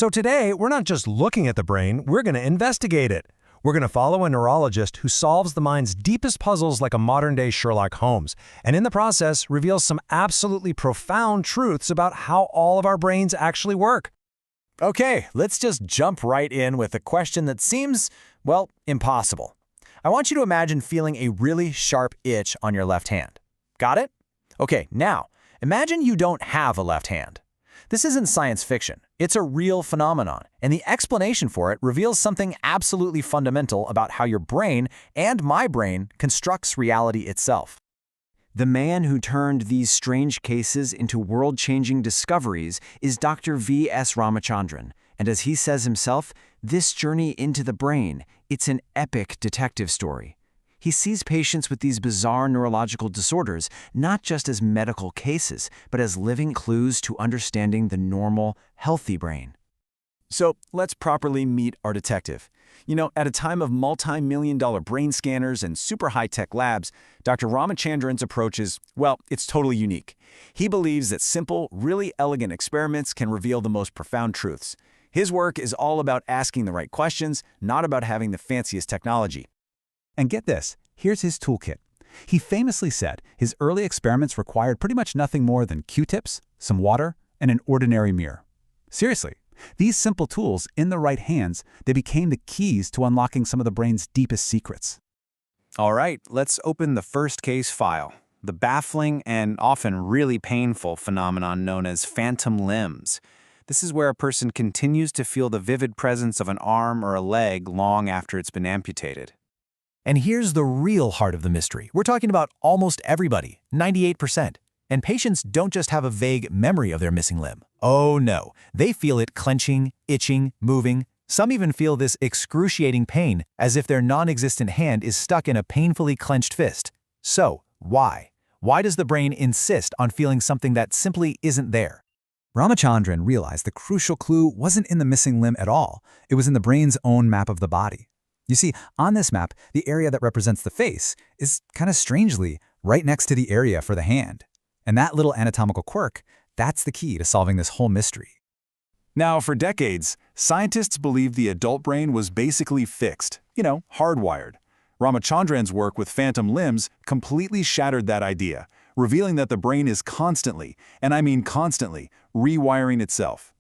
So today, we're not just looking at the brain, we're going to investigate it. We're going to follow a neurologist who solves the mind's deepest puzzles like a modern-day Sherlock Holmes, and in the process, reveals some absolutely profound truths about how all of our brains actually work. Okay, let's just jump right in with a question that seems, well, impossible. I want you to imagine feeling a really sharp itch on your left hand. Got it? Okay, now, imagine you don't have a left hand. This isn't science fiction. It's a real phenomenon, and the explanation for it reveals something absolutely fundamental about how your brain and my brain constructs reality itself. The man who turned these strange cases into world-changing discoveries is Dr. V.S. Ramachandran, and as he says himself, this journey into the brain, it's an epic detective story. He sees patients with these bizarre neurological disorders not just as medical cases, but as living clues to understanding the normal, healthy brain. So let's properly meet our detective. You know, at a time of multi-million-dollar brain scanners and super high-tech labs, Dr. Ramachandran's approach is, well, it's totally unique. He believes that simple, really elegant experiments can reveal the most profound truths. His work is all about asking the right questions, not about having the fanciest technology. And get this, here's his toolkit. He famously said his early experiments required pretty much nothing more than Q-tips, some water, and an ordinary mirror. Seriously, these simple tools, in the right hands, they became the keys to unlocking some of the brain's deepest secrets. All right, let's open the first case file, the baffling and often really painful phenomenon known as phantom limbs. This is where a person continues to feel the vivid presence of an arm or a leg long after it's been amputated. And here's the real heart of the mystery. We're talking about almost everybody, 98%. And patients don't just have a vague memory of their missing limb. Oh no, they feel it clenching, itching, moving. Some even feel this excruciating pain as if their non-existent hand is stuck in a painfully clenched fist. So, why? Why does the brain insist on feeling something that simply isn't there? Ramachandran realized the crucial clue wasn't in the missing limb at all. It was in the brain's own map of the body. You see, on this map, the area that represents the face is kind of strangely right next to the area for the hand. And that little anatomical quirk, that's the key to solving this whole mystery. Now, for decades, scientists believed the adult brain was basically fixed, hardwired. Ramachandran's work with phantom limbs completely shattered that idea, revealing that the brain is constantly, and I mean constantly, rewiring itself.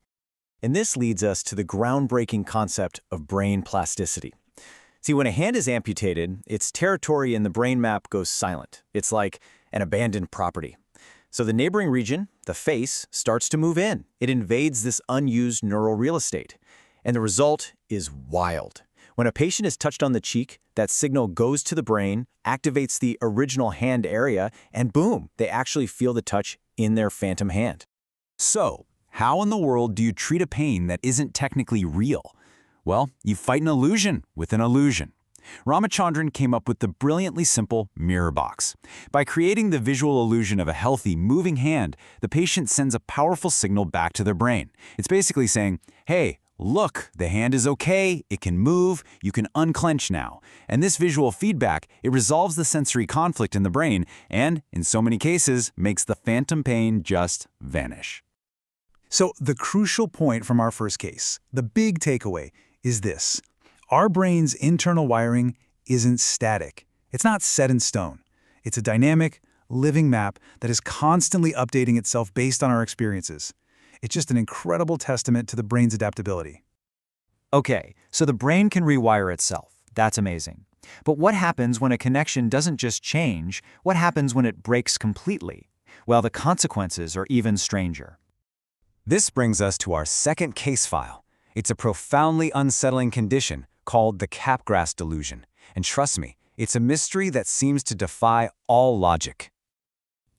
And this leads us to the groundbreaking concept of brain plasticity. See, when a hand is amputated, its territory in the brain map goes silent. It's like an abandoned property. So the neighboring region, the face, starts to move in. It invades this unused neural real estate. And the result is wild. When a patient is touched on the cheek, that signal goes to the brain, activates the original hand area, and boom, they actually feel the touch in their phantom hand. So, how in the world do you treat a pain that isn't technically real? Well, you fight an illusion with an illusion. Ramachandran came up with the brilliantly simple mirror box. By creating the visual illusion of a healthy, moving hand, the patient sends a powerful signal back to their brain. It's basically saying, hey, look, the hand is okay, it can move, you can unclench now. And this visual feedback, it resolves the sensory conflict in the brain and, in so many cases, makes the phantom pain just vanish. So the crucial point from our first case, the big takeaway, is this. Our brain's internal wiring isn't static. It's not set in stone. It's a dynamic, living map that is constantly updating itself based on our experiences. It's just an incredible testament to the brain's adaptability. Okay, so the brain can rewire itself. That's amazing. But what happens when a connection doesn't just change? What happens when it breaks completely? Well, the consequences are even stranger. This brings us to our second case file. It's a profoundly unsettling condition called the Capgras delusion. And trust me, it's a mystery that seems to defy all logic.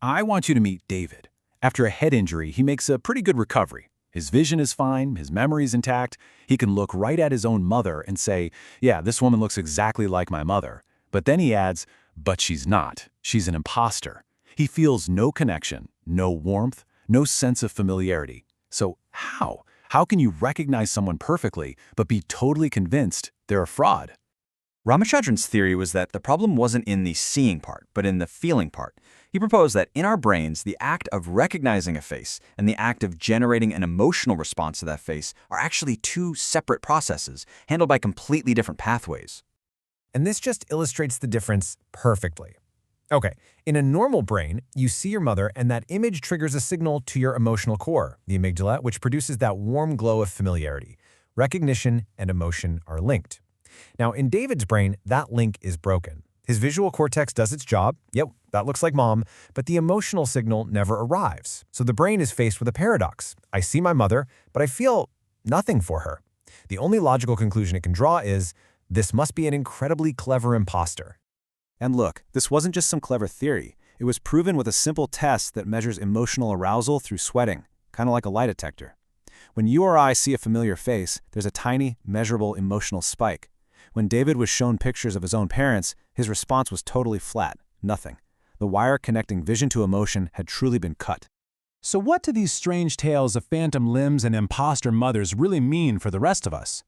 I want you to meet David. After a head injury, he makes a pretty good recovery. His vision is fine, his memory's intact. He can look right at his own mother and say, yeah, this woman looks exactly like my mother. But then he adds, but she's not. She's an imposter. He feels no connection, no warmth, no sense of familiarity. So how? How can you recognize someone perfectly, but be totally convinced they're a fraud? Ramachandran's theory was that the problem wasn't in the seeing part, but in the feeling part. He proposed that in our brains, the act of recognizing a face and the act of generating an emotional response to that face are actually two separate processes, handled by completely different pathways. And this just illustrates the difference perfectly. Okay, in a normal brain, you see your mother and that image triggers a signal to your emotional core, the amygdala, which produces that warm glow of familiarity. Recognition and emotion are linked. Now, in David's brain, that link is broken. His visual cortex does its job, yep, that looks like mom, but the emotional signal never arrives. So the brain is faced with a paradox. I see my mother, but I feel nothing for her. The only logical conclusion it can draw is, this must be an incredibly clever imposter. And look, this wasn't just some clever theory. It was proven with a simple test that measures emotional arousal through sweating, kind of like a lie detector. When you or I see a familiar face, there's a tiny, measurable emotional spike. When David was shown pictures of his own parents, his response was totally flat, nothing. The wire connecting vision to emotion had truly been cut. So what do these strange tales of phantom limbs and imposter mothers really mean for the rest of us?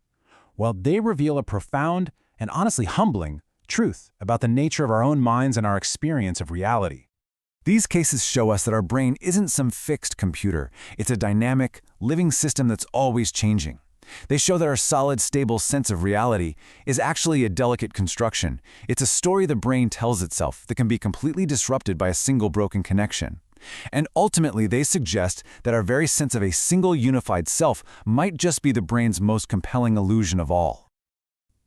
Well, they reveal a profound and honestly humbling truth about the nature of our own minds and our experience of reality. These cases show us that our brain isn't some fixed computer. It's a dynamic, living system that's always changing. They show that our solid, stable sense of reality is actually a delicate construction. It's a story the brain tells itself that can be completely disrupted by a single broken connection. And ultimately, they suggest that our very sense of a single unified self might just be the brain's most compelling illusion of all.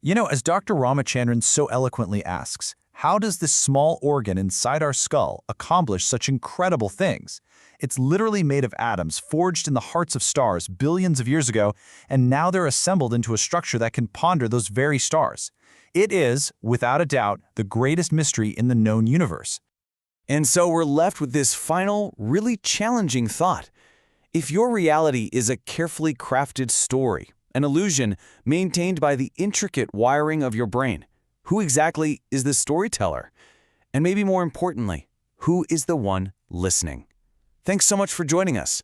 You know, as Dr. Ramachandran so eloquently asks, how does this small organ inside our skull accomplish such incredible things? It's literally made of atoms forged in the hearts of stars billions of years ago, and now they're assembled into a structure that can ponder those very stars. It is, without a doubt, the greatest mystery in the known universe. And so we're left with this final, really challenging thought. If your reality is a carefully crafted story, an illusion maintained by the intricate wiring of your brain, who exactly is the storyteller? And maybe more importantly, who is the one listening? Thanks so much for joining us.